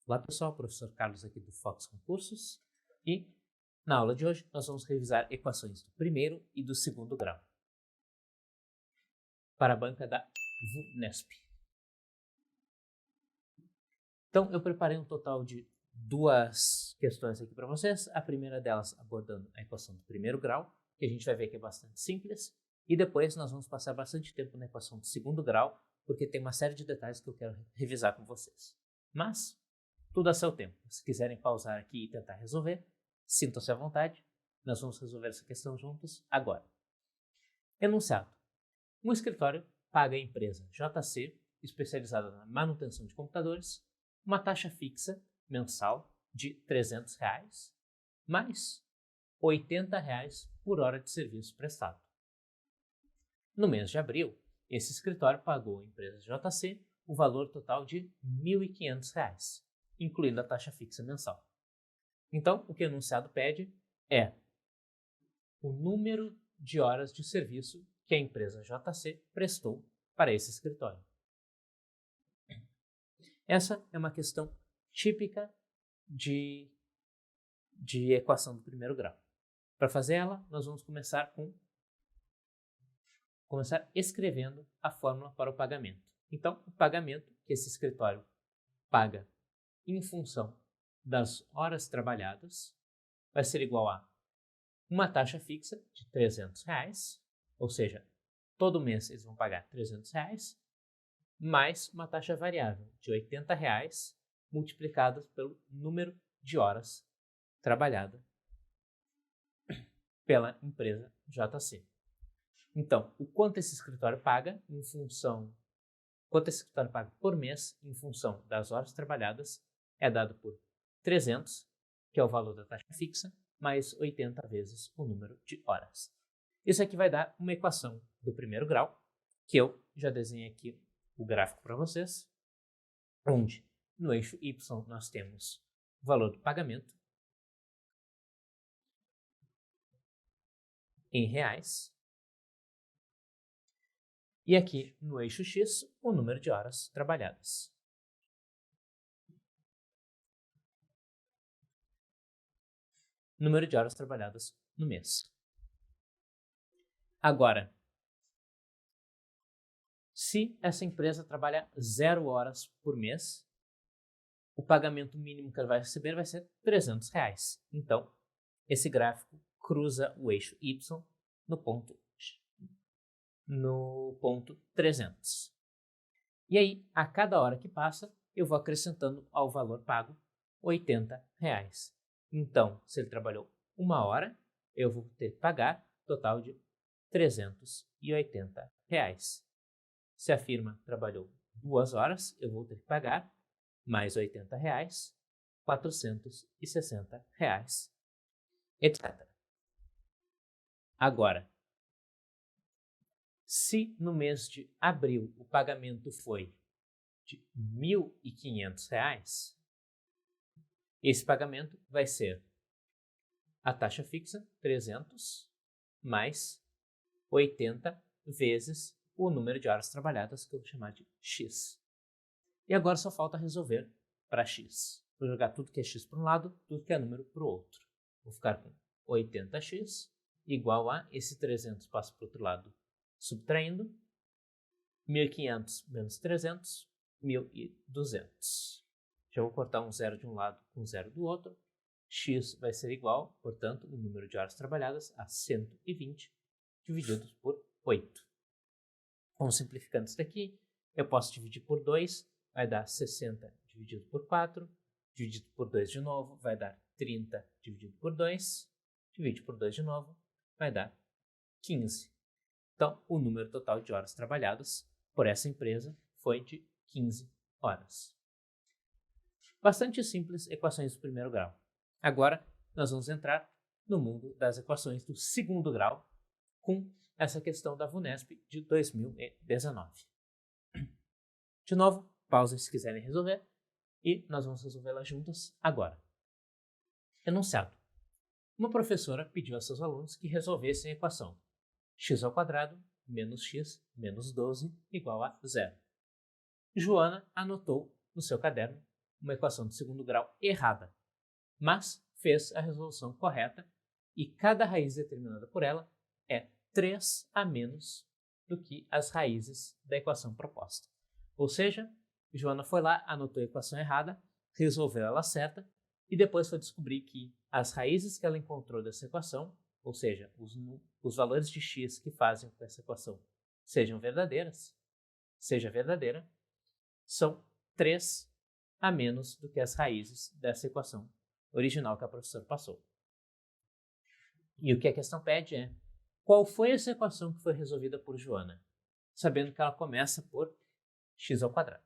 Olá pessoal, professor Carlos aqui do Fox Concursos e na aula de hoje nós vamos revisar equações do primeiro e do segundo grau para a banca da VUNESP. Então eu preparei um total de duas questões aqui para vocês, a primeira delas abordando a equação do primeiro grau, que a gente vai ver que é bastante simples, e depois nós vamos passar bastante tempo na equação do segundo grau, porque tem uma série de detalhes que eu quero revisar com vocês. Mas tudo a seu tempo. Se quiserem pausar aqui e tentar resolver, sintam-se à vontade. Nós vamos resolver essa questão juntos agora. Enunciado. Um escritório paga à empresa JC, especializada na manutenção de computadores, uma taxa fixa mensal de R$ 300, mais R$ 80 por hora de serviço prestado. No mês de abril, esse escritório pagou à empresa JC o valor total de R$ 1.500, incluindo a taxa fixa mensal. Então, o que o enunciado pede é o número de horas de serviço que a empresa JC prestou para esse escritório. Essa é uma questão típica de equação do primeiro grau. Para fazer ela, nós vamos começar escrevendo a fórmula para o pagamento. Então, o pagamento que esse escritório paga em função das horas trabalhadas vai ser igual a uma taxa fixa de R$ 300, ou seja, todo mês eles vão pagar R$ 300, mais uma taxa variável de R$ 80 multiplicadas pelo número de horas trabalhadas pela empresa JC. Então, o quanto esse escritório paga por mês em função das horas trabalhadas é dado por 300, que é o valor da taxa fixa, mais 80 vezes o número de horas. Isso aqui vai dar uma equação do primeiro grau, que eu já desenhei aqui o gráfico para vocês, onde no eixo Y nós temos o valor do pagamento em reais, e aqui no eixo X o número de horas trabalhadas. Número de horas trabalhadas no mês. Agora, se essa empresa trabalha 0 horas por mês, o pagamento mínimo que ela vai receber vai ser R$ 300. Então, esse gráfico cruza o eixo Y no ponto 300. E aí, a cada hora que passa, eu vou acrescentando ao valor pago R$ 80. Então, se ele trabalhou 1 hora, eu vou ter que pagar total de R$ 380. Se a firma trabalhou 2 horas, eu vou ter que pagar mais R$ 80, R$ 460, etc. Agora, se no mês de abril o pagamento foi de R$ 1.500, esse pagamento vai ser a taxa fixa, 300, mais 80 vezes o número de horas trabalhadas, que eu vou chamar de X. E agora só falta resolver para X. Vou jogar tudo que é X para um lado, tudo que é número para o outro. Vou ficar com 80x igual a esse 300 passa para o outro lado, subtraindo 1.500 menos 300, 1.200. Já vou cortar um zero de um lado com um zero do outro. X vai ser igual, portanto, o número de horas trabalhadas a 120 dividido por 8. Vamos simplificando isso daqui. Eu posso dividir por 2, vai dar 60 dividido por 4. Dividido por 2 de novo, vai dar 30 dividido por 2. Divide por 2 de novo, vai dar 15. Então, o número total de horas trabalhadas por essa empresa foi de 15 horas. Bastante simples equações do primeiro grau. Agora, nós vamos entrar no mundo das equações do segundo grau com essa questão da VUNESP de 2019. De novo, pausa se quiserem resolver e nós vamos resolvê-la juntas agora. Enunciado. Uma professora pediu a seus alunos que resolvessem a equação x² menos x menos 12 igual a 0. Joana anotou no seu caderno uma equação de segundo grau errada, mas fez a resolução correta e cada raiz determinada por ela é 3 a menos do que as raízes da equação proposta. Ou seja, Joana foi lá, anotou a equação errada, resolveu ela certa e depois foi descobrir que as raízes que ela encontrou dessa equação, ou seja, os valores de x que fazem com que essa equação seja verdadeira, são 3 a menos do que as raízes dessa equação original que a professora passou. E o que a questão pede é: qual foi essa equação que foi resolvida por Joana? Sabendo que ela começa por x ao quadrado.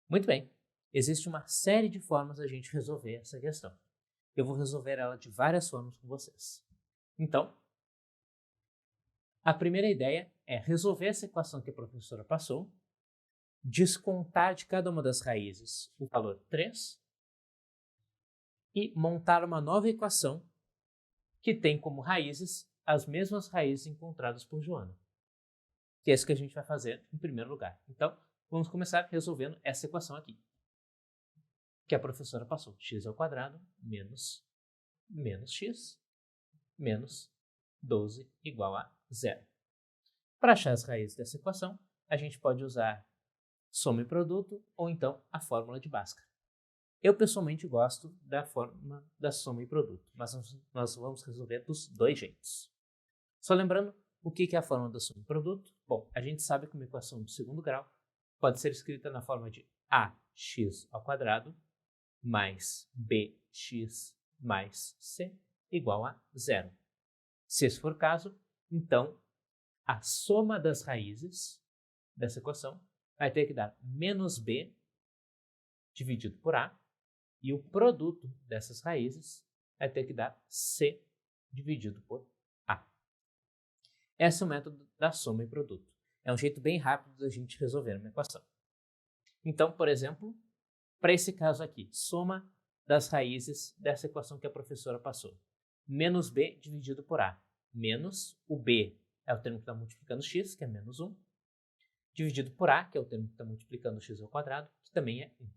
Muito bem, existe uma série de formas de a gente resolver essa questão. Eu vou resolver ela de várias formas com vocês. Então, a primeira ideia é resolver essa equação que a professora passou, descontar de cada uma das raízes o valor 3 e montar uma nova equação que tem como raízes as mesmas raízes encontradas por Joana. Que é isso que a gente vai fazer em primeiro lugar. Então, vamos começar resolvendo essa equação aqui, que a professora passou. X ao quadrado menos x menos 12 igual a 0. Para achar as raízes dessa equação, a gente pode usar soma e produto ou então a fórmula de Bhaskara. Eu pessoalmente gosto da forma da soma e produto, mas nós vamos resolver dos dois jeitos. Só lembrando, o que é a fórmula da soma e produto? Bom, a gente sabe que uma equação de segundo grau pode ser escrita na forma de ax ao quadrado mais bx mais c igual a 0. Se esse for o caso, então a soma das raízes dessa equação vai ter que dar menos b dividido por a, e o produto dessas raízes vai ter que dar c dividido por a. Esse é o método da soma e produto. É um jeito bem rápido da gente resolver uma equação. Então, por exemplo, para esse caso aqui, soma das raízes dessa equação que a professora passou. Menos b dividido por a. Menos o b é o termo que está multiplicando x, que é menos 1, dividido por a, que é o termo que está multiplicando x ao quadrado, que também é 1.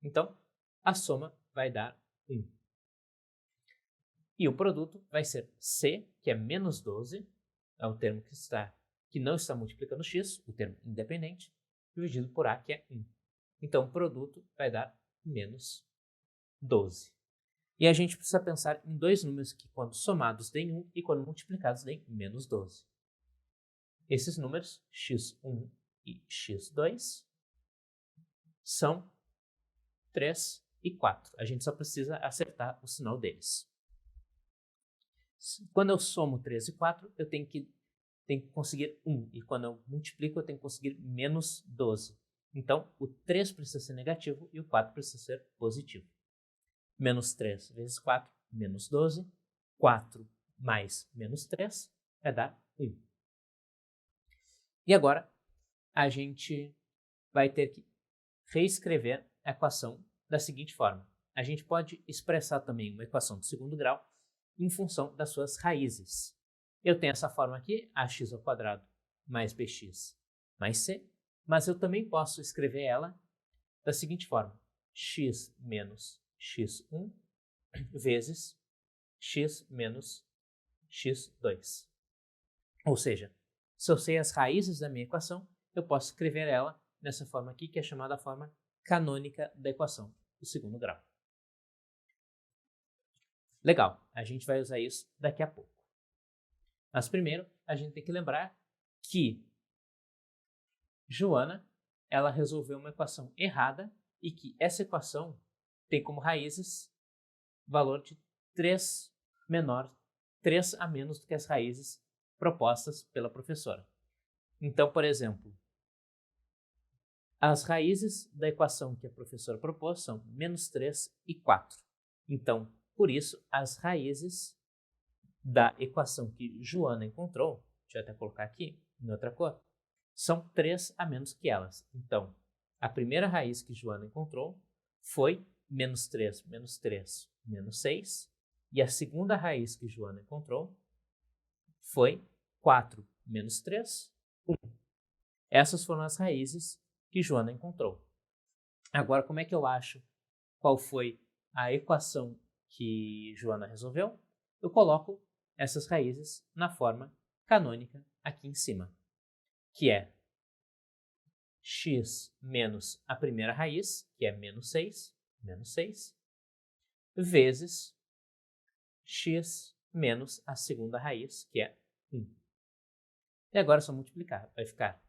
Então, a soma vai dar 1. E o produto vai ser c, que é menos 12, é o termo que não está multiplicando x, o termo independente, dividido por a, que é 1. Então, o produto vai dar menos 12. E a gente precisa pensar em dois números que, quando somados, deem 1 e quando multiplicados, deem menos 12. Esses números, x1 e x2, são 3 e 4. A gente só precisa acertar o sinal deles. Quando eu somo 3 e 4, eu tenho que conseguir 1. E quando eu multiplico, eu tenho que conseguir menos 12. Então, o 3 precisa ser negativo e o 4 precisa ser positivo. Menos 3 vezes 4, menos 12. 4 mais menos 3 vai dar 1. E agora, a gente vai ter que reescrever a equação da seguinte forma. A gente pode expressar também uma equação de segundo grau em função das suas raízes. Eu tenho essa forma aqui, ax ao quadrado mais bx mais c, mas eu também posso escrever ela da seguinte forma: x menos x1 vezes x menos x2. Ou seja, se eu sei as raízes da minha equação, eu posso escrever ela nessa forma aqui, que é chamada a forma canônica da equação do segundo grau. Legal, a gente vai usar isso daqui a pouco. Mas primeiro, a gente tem que lembrar que Joana, ela resolveu uma equação errada e que essa equação tem como raízes valor de 3 a menos do que as raízes propostas pela professora. Então, por exemplo, as raízes da equação que a professora propôs são menos 3 e 4. Então, por isso, as raízes da equação que Joana encontrou, deixa eu até colocar aqui em outra cor, são 3 a menos que elas. Então, a primeira raiz que Joana encontrou foi menos 3, menos 3, menos 6. E a segunda raiz que Joana encontrou foi 4 menos 3, 1. Essas foram as raízes que Joana encontrou. Agora, como é que eu acho qual foi a equação que Joana resolveu? Eu coloco essas raízes na forma canônica aqui em cima, que é x menos a primeira raiz, que é menos 6, vezes x menos a segunda raiz, que é 1. E agora é só multiplicar, vai ficar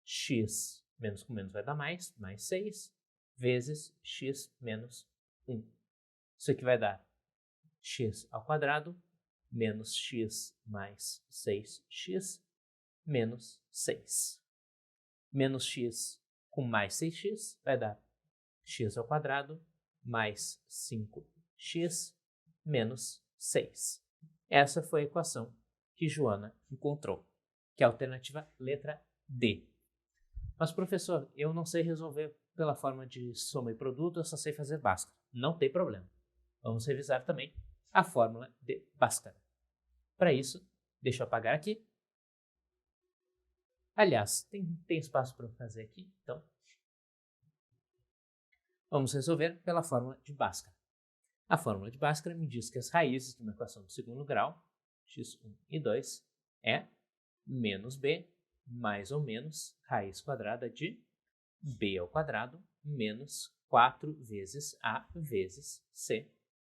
x menos com menos vai dar mais 6, vezes x menos 1. Isso aqui vai dar x ao quadrado menos x mais 6x menos 6. Menos x com mais 6x vai dar x ao quadrado mais 5x menos 6. Essa foi a equação que Joana encontrou, que é a alternativa letra D. Mas, professor, eu não sei resolver pela forma de soma e produto, eu só sei fazer Bhaskara. Não tem problema. Vamos revisar também a fórmula de Bhaskara. Para isso, deixa eu apagar aqui. Aliás, tem espaço para eu fazer aqui, então vamos resolver pela fórmula de Bhaskara. A fórmula de Bhaskara me diz que as raízes de uma equação do segundo grau, x1 e 2, é menos b mais ou menos raiz quadrada de b ao quadrado menos 4 vezes a vezes c.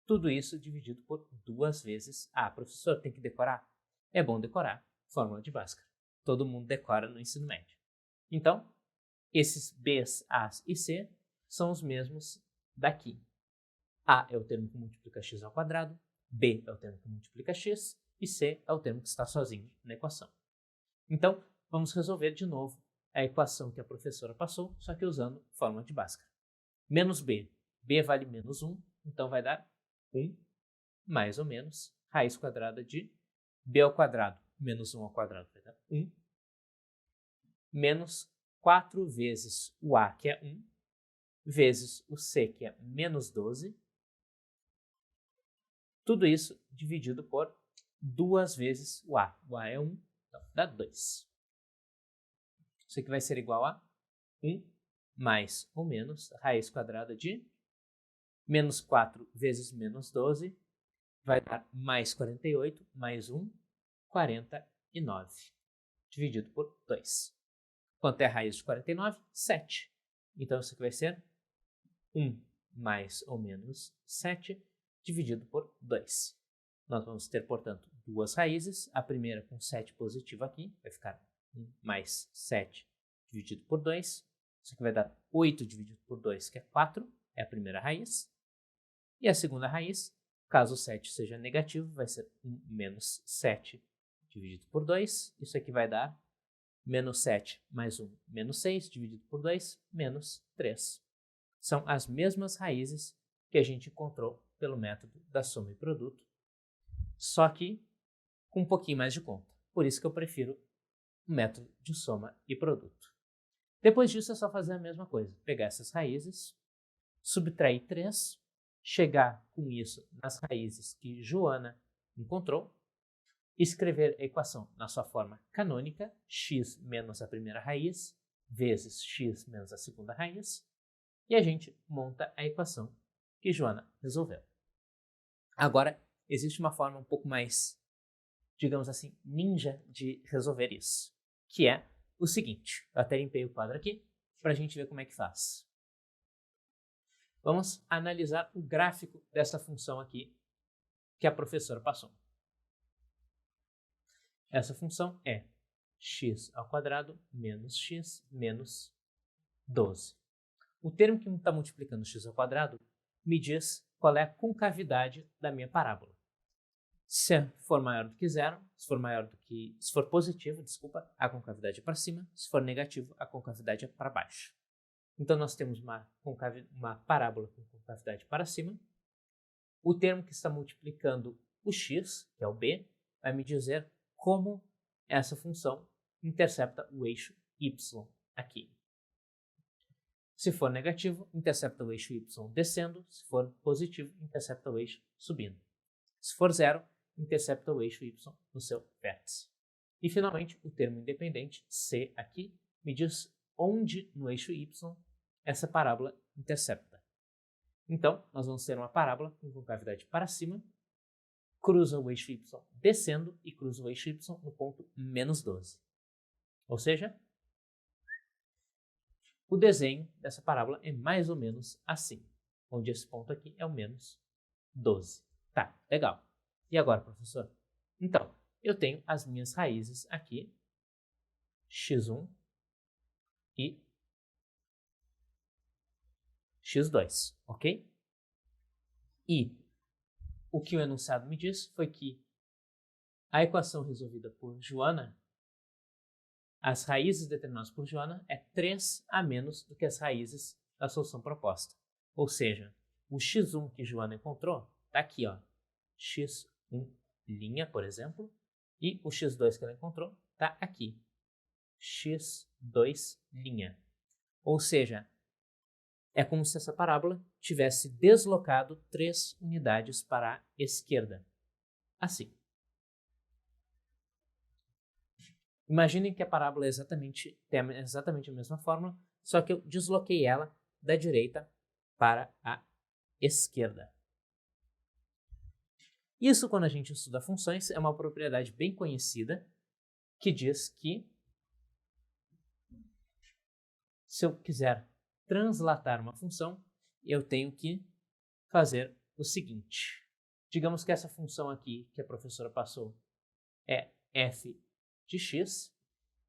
Tudo isso dividido por 2 vezes a. Professor, tem que decorar? É bom decorar. Fórmula de Bhaskara. Todo mundo decora no ensino médio. Então, esses b's, a's e c são os mesmos daqui. A é o termo que multiplica x ao quadrado, b é o termo que multiplica x e c é o termo que está sozinho na equação. Então, vamos resolver de novo a equação que a professora passou, só que usando fórmula de Bhaskara. Menos b, b vale menos 1, então vai dar 1 mais ou menos raiz quadrada de b ao quadrado menos 1 ao quadrado vai dar 1, menos 4 vezes o a, que é 1, vezes o c, que é menos 12. Tudo isso dividido por 2 vezes o a. O a é 1, então dá 2. Isso aqui vai ser igual a 1 mais ou menos raiz quadrada de menos 4 vezes menos 12 vai dar mais 48, mais 1, 49, dividido por 2. Quanto é a raiz de 49? 7. Então, isso aqui vai ser 1 mais ou menos 7, dividido por 2. Nós vamos ter, portanto, duas raízes. A primeira com 7 positivo aqui, vai ficar 1 mais 7 dividido por 2. Isso aqui vai dar 8 dividido por 2, que é 4, é a primeira raiz. E a segunda raiz, caso o 7 seja negativo, vai ser 1 menos 7 dividido por 2. Isso aqui vai dar menos 7 mais 1, menos 6, dividido por 2, menos 3. São as mesmas raízes que a gente encontrou pelo método da soma e produto, só que com um pouquinho mais de conta. Por isso que eu prefiro o método de soma e produto. Depois disso é só fazer a mesma coisa, pegar essas raízes, subtrair 3, chegar com isso nas raízes que Joana encontrou, escrever a equação na sua forma canônica, x menos a primeira raiz, vezes x menos a segunda raiz, e a gente monta a equação que Joana resolveu. Agora, existe uma forma um pouco mais, digamos assim, ninja de resolver isso, que é o seguinte. Eu até limpei o quadro aqui para a gente ver como é que faz. Vamos analisar o gráfico dessa função aqui que a professora passou. Essa função é x ao quadrado menos x menos 12. O termo que está multiplicando x ao quadrado me diz qual é a concavidade da minha parábola. Se for maior do que zero, se for positivo, a concavidade é para cima, se for negativo, a concavidade é para baixo. Então, nós temos uma parábola com concavidade para cima. O termo que está multiplicando o x, que é o b, vai me dizer como essa função intercepta o eixo y aqui. Se for negativo, intercepta o eixo y descendo. Se for positivo, intercepta o eixo subindo. Se for zero, intercepta o eixo y no seu vértice. E, finalmente, o termo independente, c aqui, me diz onde no eixo y essa parábola intercepta. Então, nós vamos ter uma parábola com concavidade para cima, cruza o eixo y descendo e cruza o eixo y no ponto menos 12. Ou seja, o desenho dessa parábola é mais ou menos assim, onde esse ponto aqui é o menos 12. Tá, legal. E agora, professor? Então, eu tenho as minhas raízes aqui, x1 e x2, ok? E o que o enunciado me disse foi que a equação resolvida por Joana, as raízes determinadas por Joana é 3 a menos do que as raízes da solução proposta. Ou seja, o x1 que Joana encontrou está aqui, ó, x1', por exemplo, e o x2 que ela encontrou está aqui, x2'. Ou seja, é como se essa parábola tivesse deslocado 3 unidades para a esquerda. Assim. Imaginem que a parábola tem exatamente a mesma fórmula, só que eu desloquei ela da direita para a esquerda. Isso, quando a gente estuda funções, é uma propriedade bem conhecida que diz que se eu quiser translatar uma função, eu tenho que fazer o seguinte. Digamos que essa função aqui que a professora passou é f de x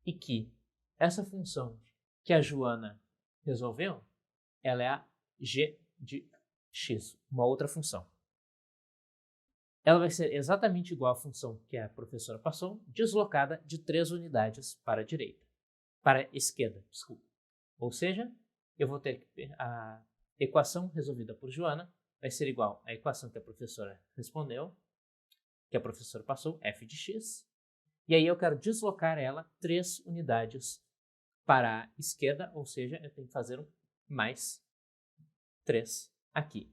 e que essa função que a Joana resolveu, ela é a g de x, uma outra função. Ela vai ser exatamente igual à função que a professora passou, deslocada de 3 unidades para a direita, para a esquerda, desculpa. Ou seja, eu vou ter que a equação resolvida por Joana vai ser igual à equação que a professora respondeu, que a professora passou, f de x, e aí eu quero deslocar ela 3 unidades para a esquerda, ou seja, eu tenho que fazer um mais 3 aqui.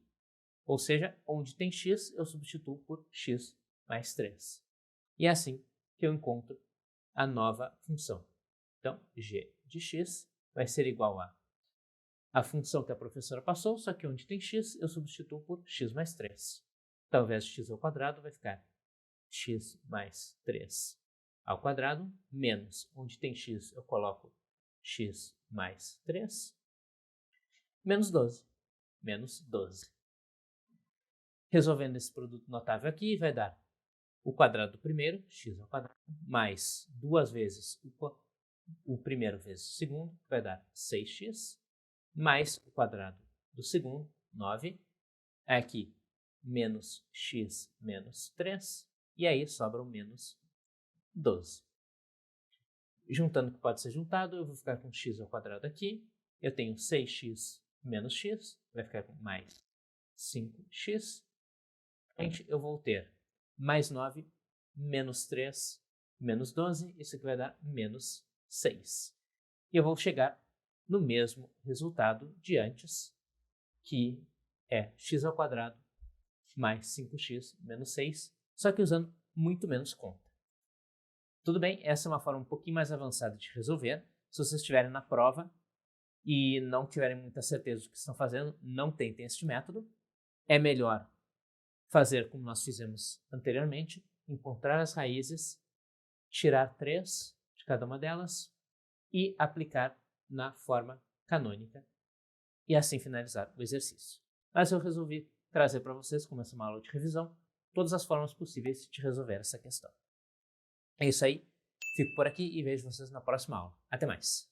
Ou seja, onde tem x, eu substituo por x mais 3. E é assim que eu encontro a nova função. Então, g de x vai ser igual a função que a professora passou, só que onde tem x, eu substituo por x mais 3. Então, ao invés de x ao quadrado, vai ficar x mais 3 ao quadrado, menos, onde tem x, eu coloco x mais 3, menos 12. Menos 12. Resolvendo esse produto notável aqui, vai dar o quadrado do primeiro, x ao quadrado, mais 2 vezes o primeiro vezes o segundo, vai dar 6x, mais o quadrado do segundo, 9, aqui menos x menos 3, e aí sobra o menos 12. Juntando o que pode ser juntado, eu vou ficar com x ao quadrado aqui, eu tenho 6x menos x, vai ficar com mais 5x, eu vou ter mais 9, menos 3, menos 12, isso aqui vai dar menos 6. E eu vou chegar no mesmo resultado de antes, que é x ao quadrado mais 5x menos 6, só que usando muito menos conta. Tudo bem, essa é uma forma um pouquinho mais avançada de resolver. Se vocês estiverem na prova e não tiverem muita certeza do que estão fazendo, não tentem este método. É melhor fazer como nós fizemos anteriormente, encontrar as raízes, tirar 3 de cada uma delas e aplicar na forma canônica e assim finalizar o exercício. Mas eu resolvi trazer para vocês, como essa é uma aula de revisão, todas as formas possíveis de resolver essa questão. É isso aí, fico por aqui e vejo vocês na próxima aula. Até mais!